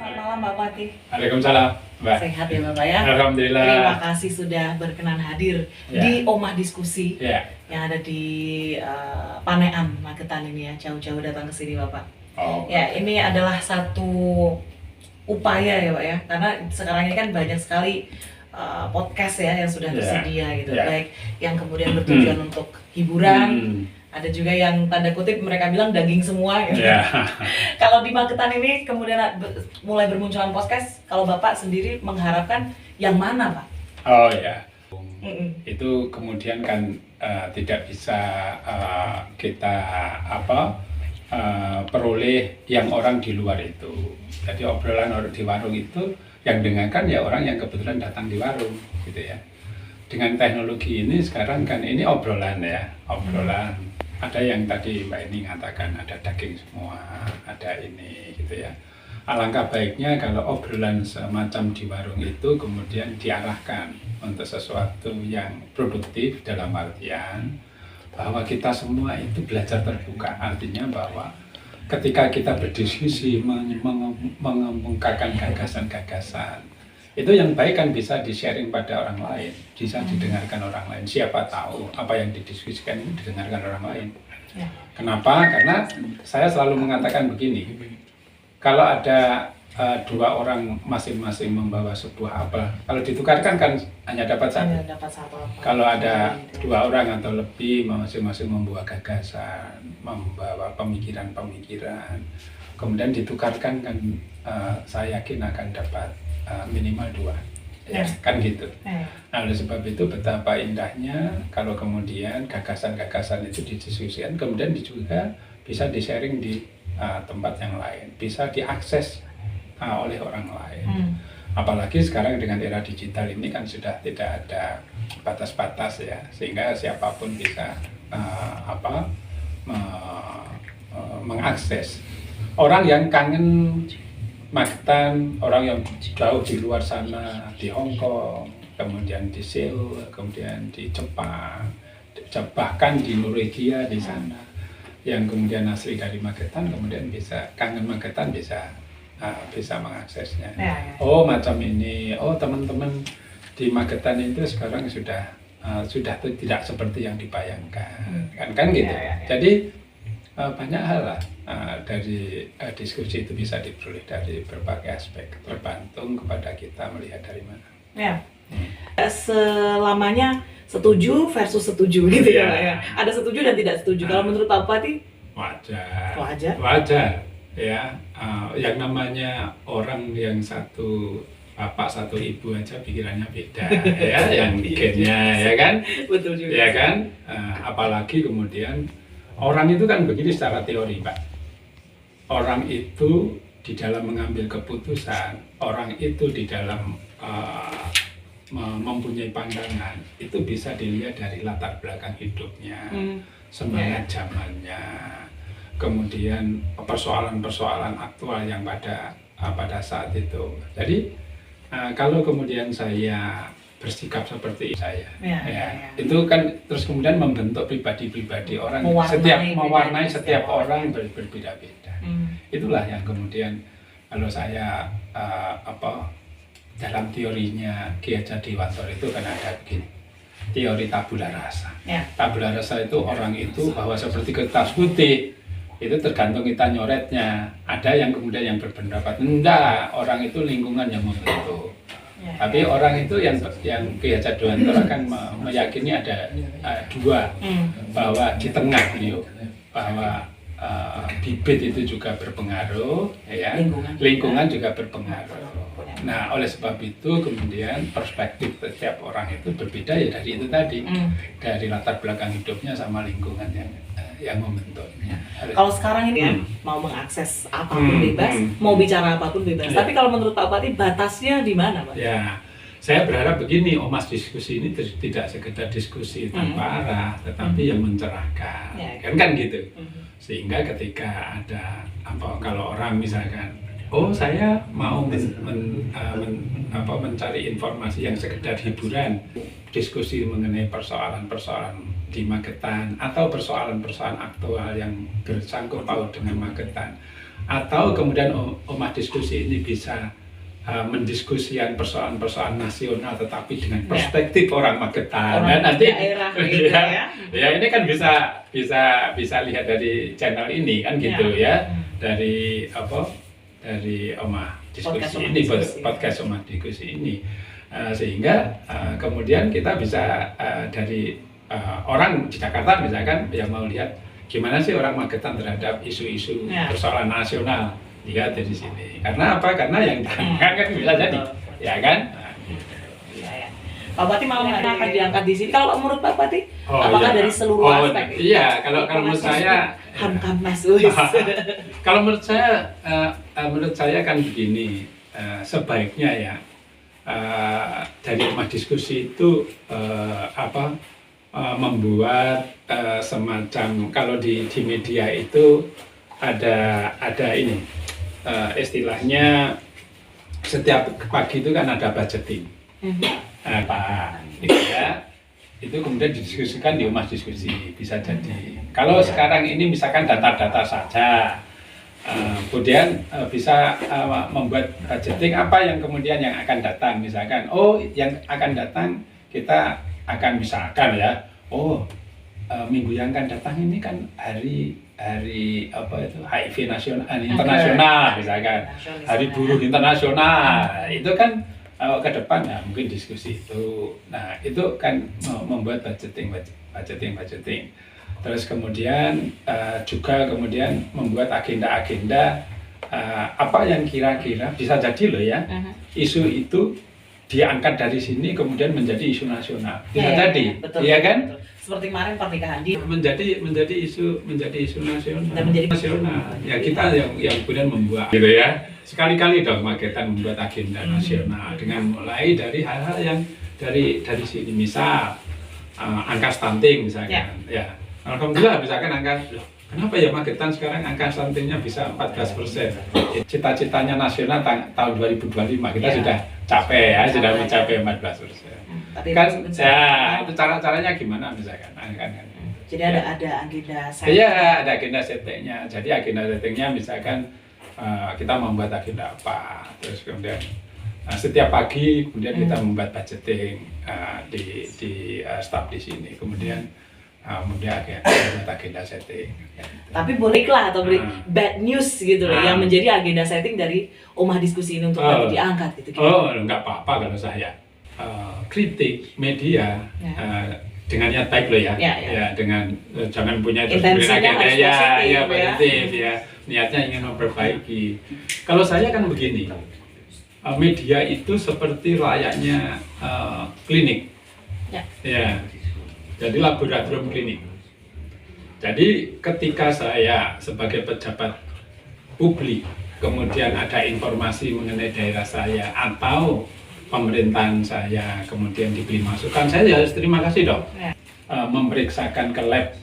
Selamat malam Pak Pati. Waalaikumsalam, Mbak. Sehat ya Bapak ya? Alhamdulillah. Terima kasih sudah berkenan hadir di Omah Diskusi yang ada di Panean, Magetan ini ya. Jauh-jauh datang ke sini Bapak. Ya, ini adalah satu upaya ya Pak ya. Karena sekarang ini kan banyak sekali podcast ya yang sudah tersedia gitu. Baik yang kemudian bertujuan untuk hiburan. Ada juga yang tanda kutip mereka bilang daging semua gitu. Kalau di Magetan ini kemudian mulai bermunculan podcast, kalau Bapak sendiri mengharapkan yang mana Pak? Oh ya, itu kemudian kan tidak bisa kita peroleh yang orang di luar itu. Jadi obrolan orang di warung itu yang dengarkan ya orang yang kebetulan datang di warung gitu ya. Dengan teknologi ini sekarang kan ini obrolan ya, obrolan. Ada yang tadi Mbak ini mengatakan ada daging semua, ada ini gitu ya. Alangkah baiknya kalau obrolan semacam di warung itu kemudian diarahkan untuk sesuatu yang produktif dalam artian bahwa kita semua itu belajar terbuka. Artinya bahwa ketika kita berdiskusi, mengemukakan gagasan-gagasan, itu yang baik kan bisa di-sharing pada orang lain, bisa didengarkan orang lain. Siapa tahu apa yang didiskusikan ini didengarkan orang lain. Kenapa? Karena saya selalu mengatakan begini, kalau ada dua orang masing-masing membawa sebuah apel, kalau ditukarkan kan hanya dapat satu. Kalau ada dua orang atau lebih masing-masing membawa gagasan, membawa pemikiran-pemikiran, kemudian ditukarkan kan saya yakin akan dapat minimal dua, ya kan gitu. Nah, oleh sebab itu betapa indahnya kalau kemudian gagasan-gagasan itu didiskusikan, kemudian juga bisa di-sharing di tempat yang lain, bisa diakses oleh orang lain. Apalagi sekarang dengan era digital ini kan sudah tidak ada batas-batas ya, sehingga siapapun bisa mengakses. Orang yang kangen Magetan, orang yang jauh di luar sana, di Hong Kong, kemudian di Seoul, kemudian di Jepang, bahkan di Norwegia di sana, yang kemudian asli dari Magetan, kemudian bisa kangen Magetan bisa mengaksesnya. Oh macam ini, oh teman-teman di Magetan itu sekarang sudah tidak seperti yang dibayangkan, kan gitu. Jadi banyak hal lah dari diskusi itu bisa diperoleh dari berbagai aspek, tergantung kepada kita melihat dari mana. Selamanya setuju versus setuju gitu ya Pak ya. Ada setuju dan tidak setuju. Kalau menurut Pak Bupati? Wajar. Ya, yang namanya orang yang satu bapak satu ibu aja pikirannya beda ya, yang gennya ya kan, betul juga ya kan, apalagi kemudian orang itu kan begini secara teori Pak, orang itu di dalam mengambil keputusan, orang itu di dalam mempunyai pandangan itu bisa dilihat dari latar belakang hidupnya, semangat zamannya, kemudian persoalan-persoalan aktual yang pada saat itu. Jadi kalau kemudian saya bersikap seperti saya, itu kan terus kemudian membentuk pribadi-pribadi orang, mewarnai setiap orang berbeda-beda. Itulah yang kemudian kalau saya dalam teorinya Ki Hajar Dewantara itu kan ada begini, teori tabula rasa. Tabula rasa itu orang itu bahwa seperti kertas putih itu tergantung kita nyoretnya. Ada yang kemudian yang berpendapat enggak, orang itu lingkungan yang membentuk. Tapi orang itu yang Ki Hajar Dewantara kan meyakini ada dua, bahwa di tengah beliau, bahwa bibit itu juga berpengaruh, ya, lingkungan juga berpengaruh. Nah, oleh sebab itu kemudian perspektif setiap orang itu berbeda ya dari itu tadi, dari latar belakang hidupnya sama lingkungan yang membentuknya. Kalau sekarang ini mau mengakses apapun bebas, mau bicara apapun bebas. Tapi kalau menurut Pak Bupati batasnya di mana, Pak? Ya, saya berharap begini, Omas Diskusi ini tidak sekedar diskusi tanpa arah, tetapi yang mencerahkan, kan gitu. Sehingga ketika ada kalau orang misalkan, oh saya mau mencari informasi yang sekedar hiburan, diskusi mengenai persoalan-persoalan di Magetan atau persoalan-persoalan aktual yang bersangkut paut dengan Magetan, atau kemudian Omah Diskusi ini bisa mendiskusikan persoalan-persoalan nasional tetapi dengan perspektif orang Magetan. Orang nanti daerah gitu ya ini kan bisa lihat dari channel ini kan gitu ya. Dari dari Omah Diskusi ini, podcast Omah Diskusi ini, sehingga kemudian kita bisa dari orang di Jakarta misalkan yang mau lihat gimana sih orang Magetan terhadap isu-isu persoalan nasional, lihat dari sini. Karena apa? Karena yang tangan kan bisa jadi, ya kan? Pak Bupati mau akan diangkat di sini. Kalau menurut Pak Bupati, apakah dari seluruh aspek? Iya, kalau menurut saya, Hamkamnas. Kalau menurut saya kan begini, sebaiknya ya dari Omah Diskusi itu membuat semacam, kalau di media itu ada ini istilahnya setiap pagi itu kan ada budgeting. Itu kemudian didiskusikan di Omah Diskusi, bisa jadi. Kalau sekarang ini misalkan data-data saja, kemudian bisa membuat budgeting apa yang kemudian yang akan datang, misalkan yang akan datang kita akan misalkan ya, minggu yang akan datang ini kan hari HIV nasional internasional, misalkan hari buruh internasional, itu kan ke depan ya mungkin diskusi itu. Nah itu kan membuat budgeting. Terus kemudian juga kemudian membuat agenda-agenda apa yang kira-kira bisa jadi loh ya, isu itu diangkat dari sini kemudian menjadi isu nasional, bisa jadi, iya kan? Betul. Seperti kemarin pernikahan di menjadi isu nasional. Dan menjadi nasional. Ya kita yang kemudian membuat gitu ya. Sekali-kali dong Magetan membuat agenda nasional dengan mulai dari hal-hal yang dari sini, misal angka stunting misalkan. Ya. Alhamdulillah misalkan kenapa ya Magetan sekarang angka stuntingnya bisa 14%. Cita-citanya nasional tahun 2025 kita sudah capai ya, sudah mencapai 14%. Tapi kan itu cara-caranya gimana misalkan kan. Jadi ada agenda setting. Iya, ada agenda settingnya. Jadi agenda settingnya misalkan kita membuat agenda apa, terus kemudian setiap pagi kemudian kita membuat budgeting di staf di sini, kemudian agenda setting. Tapi bolehlah atau bad news gitu loh yang menjadi agenda setting dari Omah Diskusi ini untuk diangkat gitu. Enggak apa-apa kalau saya kritik media dengan niat baik loh ya. Dengan jangan punya agenda positif ya. Niatnya ingin memperbaiki. Kalau saya kan begini, media itu seperti layaknya klinik, ya. Jadi laboratorium klinik. Jadi ketika saya sebagai pejabat publik, kemudian ada informasi mengenai daerah saya atau pemerintahan saya, kemudian diberi masukan, saya harus terima kasih dong. Memeriksakan ke lab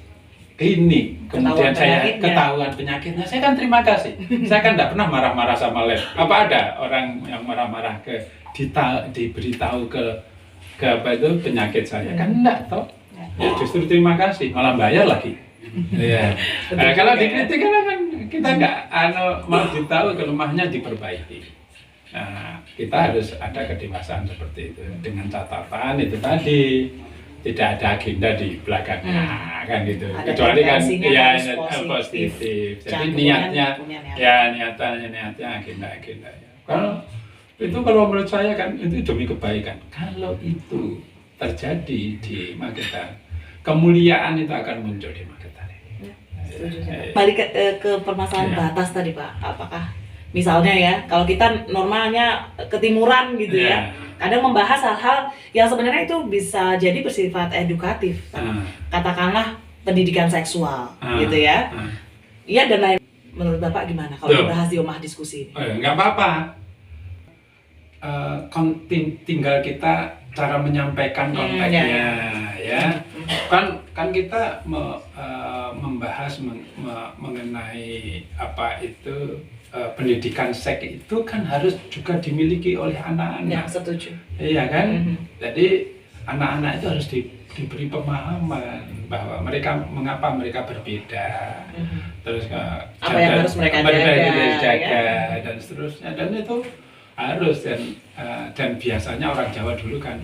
klinik, kemudian saya ketahuan penyakitnya, saya kan terima kasih. Saya kan tidak pernah marah-marah sama lab. Apa ada orang yang marah-marah diberitahu ke penyakit saya? Kan enggak toh. Ya justru terima kasih, malah bayar lagi. Ya. Kalau dikritik kan kita nggak mau ditahu kelemahannya diperbaiki. Nah, kita harus ada kedewasaan seperti itu dengan catatan itu tadi. Tidak ada agenda di belakangnya, kan gitu. Ada kecuali kan ya positif. Jadi niatnya agenda. Kalau menurut saya kan itu demi kebaikan. Kalau itu terjadi di Magetan, kemuliaan itu akan muncul di Magetan. Balik ke permasalahan batas tadi Pak, apakah misalnya ya kalau kita normalnya ketimuran gitu ya, kadang membahas hal-hal yang sebenarnya itu bisa jadi bersifat edukatif, katakanlah pendidikan seksual gitu ya, iya dan lain. Menurut Bapak gimana kalau dibahas di Omah Diskusi ini? Nggak apa-apa, tinggal kita cara menyampaikan konteksnya ya. Kan kita membahas mengenai apa itu pendidikan seks itu kan harus juga dimiliki oleh anak-anak. Ya, setuju. Iya kan? Jadi anak-anak itu harus diberi pemahaman bahwa mengapa mereka berbeda, terus apa yang harus mereka jaga, dan seterusnya, dan itu harus dan biasanya orang Jawa dulu kan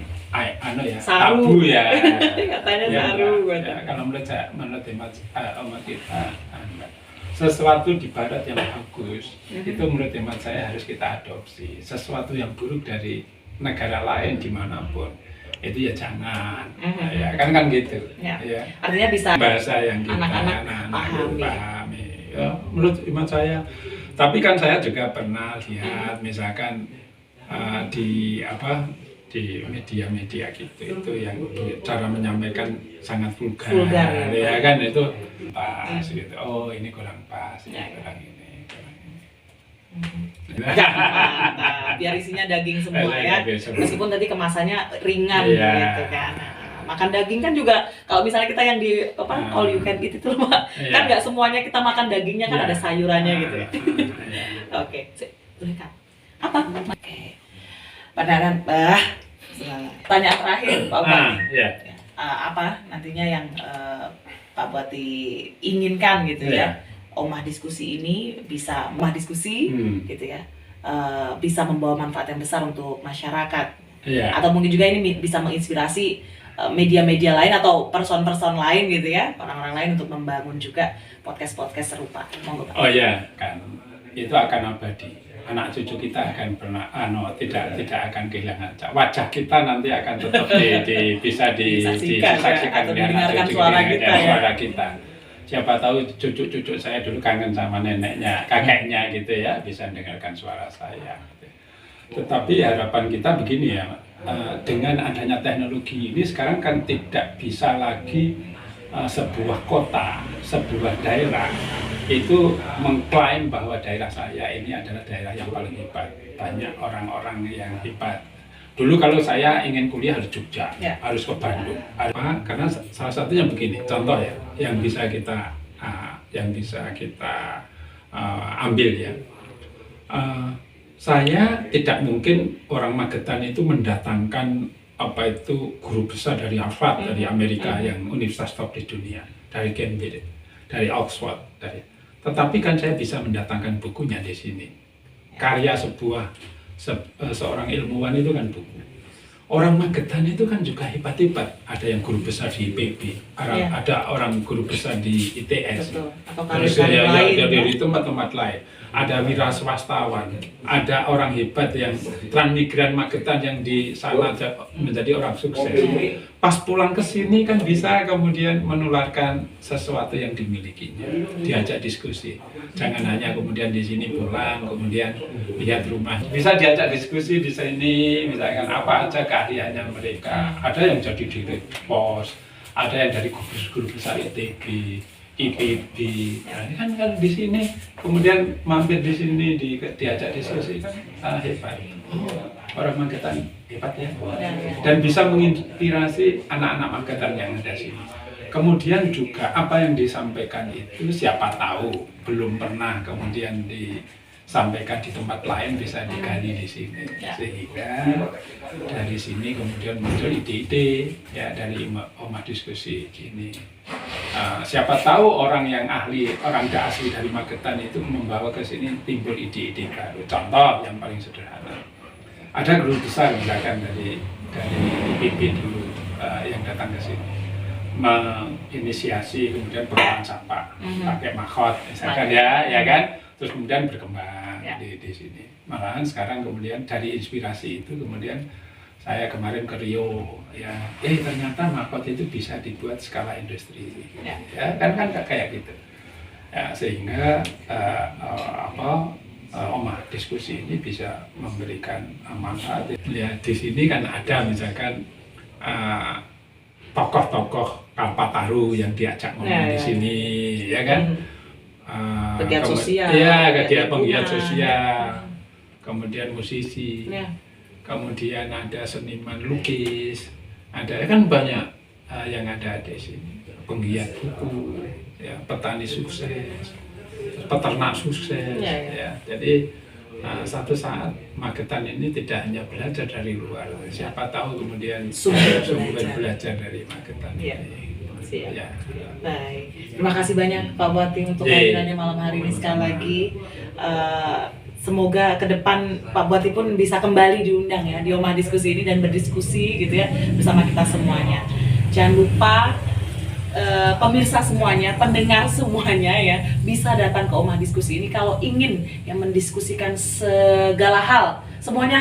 tabu ya katanya saru kalau menurut hemat kita sesuatu di barat yang bagus itu menurut hemat saya harus kita adopsi. Sesuatu yang buruk dari negara lain dimanapun itu ya jangan, ya kan gitu. Ya. Artinya bisa bahasa yang kita anak-anak pahami. Ya, menurut hemat saya. Tapi kan saya juga pernah lihat misalkan di media-media gitu itu yang cara menyampaikan sangat vulgar ya kan, itu pas gitu. Oh ini kurang pas, kurang ini. Biar isinya daging semua ya. Meskipun tadi kemasannya ringan gitu kan. Makan daging kan juga kalau misalnya kita yang di all you can eat itu Pak, kan nggak semuanya kita makan dagingnya kan ada sayurannya gitu ya. Oke, boleh Kak? Apa? Oke. Pandangan pertanyaan terakhir Pak Bupati. Apa nantinya yang Pak Bupati inginkan gitu ya? Omah diskusi ini bisa gitu ya, bisa membawa manfaat yang besar untuk masyarakat, atau mungkin juga ini bisa menginspirasi media-media lain atau person-person lain gitu ya, orang-orang lain untuk membangun juga podcast-podcast serupa. Monggo Pak. Oh ya kan, itu akan abadi. Anak cucu kita akan pernah tidak akan kehilangan wajah kita, nanti akan tetap bisa disaksikan atau didengarkan suara kita. Siapa tahu cucu-cucu saya dulu kangen sama neneknya, kakeknya gitu ya, bisa mendengarkan suara saya. Tetapi harapan kita begini ya, dengan adanya teknologi ini sekarang kan tidak bisa lagi sebuah kota, sebuah daerah itu mengklaim bahwa daerah saya ini adalah daerah yang paling hebat. Banyak orang-orang yang hebat. Dulu kalau saya ingin kuliah harus Jogja, harus ke Bandung. Karena salah satunya begini, contoh ya, yang bisa kita ambil ya. Saya tidak mungkin orang Magetan itu mendatangkan guru besar dari Harvard, dari Amerika, yang universitas top di dunia, dari Cambridge, dari Oxford, tetapi kan saya bisa mendatangkan bukunya di sini. Karya seorang ilmuwan itu kan buku. Orang Magetan itu kan juga hebat-hebat. Ada yang guru besar di IPB, ada orang guru besar di ITS, terus dari tempat-tempat lain. Ada wira swastawan, ada orang hebat yang transmigran Magetan yang di sana menjadi orang sukses. Pas pulang ke sini kan bisa kemudian menularkan sesuatu yang dimilikinya, diajak diskusi. Jangan hanya kemudian di sini pulang, kemudian lihat rumah. Bisa diajak diskusi di sini, misalkan apa aja keahliannya mereka. Ada yang jadi direktur, ada yang dari guru besar ITB, IPB. Nah, ini kan di sini kemudian mampir di sini diajak diskusi kan hebat. Orang Magetan hebat ya. Dan bisa menginspirasi anak-anak Magetan yang ada sini. Kemudian juga apa yang disampaikan itu siapa tahu belum pernah kemudian disampaikan di tempat lain, bisa digali di sini. Sehingga dari sini kemudian muncul ide-ide ya dari omah diskusi gini. Siapa tahu orang yang ahli, orang tidak asli dari Magetan itu membawa ke sini timbul ide-ide baru. Contoh yang paling sederhana, ada guru besar misalkan dari IPB dulu yang datang ke sini menginisiasi kemudian pengelolaan sampah pakai mahot misalkan ya kan, terus kemudian berkembang di sini. Malahan sekarang kemudian dari inspirasi itu kemudian saya kemarin ke Rio ya, ternyata mahot itu bisa dibuat skala industri ya kan kayak gitu ya, sehingga omah diskusi ini bisa memberikan manfaat ya. Di sini kan ada misalkan tokoh-tokoh Kalpataru yang diajak ngomong di sini ya kan, pegiat sosial penggiat sosial, kemudian musisi, kemudian ada seniman lukis, ada kan banyak yang ada di sini, penggiat buku ya, petani sukses, peternak sukses ya. Jadi Nah, satu saat Magetan ini tidak hanya belajar dari luar, siapa tahu kemudian sumber belajar dari Magetan. Iya. Siap. Ya. Baik, terima kasih banyak Pak Bupati untuk kehadirannya malam hari ini sekali lagi. Semoga ke depan Pak Bupati pun bisa kembali diundang ya di Omah Diskusi ini dan berdiskusi gitu ya bersama kita semuanya. Jangan lupa pemirsa semuanya, pendengar semuanya ya bisa datang ke Omah Diskusi ini kalau ingin yang mendiskusikan segala hal, semuanya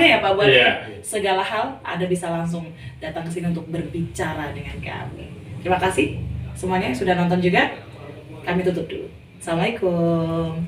ya Pak Bupati. Segala hal ada bisa langsung datang ke sini untuk berbicara dengan kami. Terima kasih semuanya yang sudah nonton juga. Kami tutup dulu. Assalamualaikum.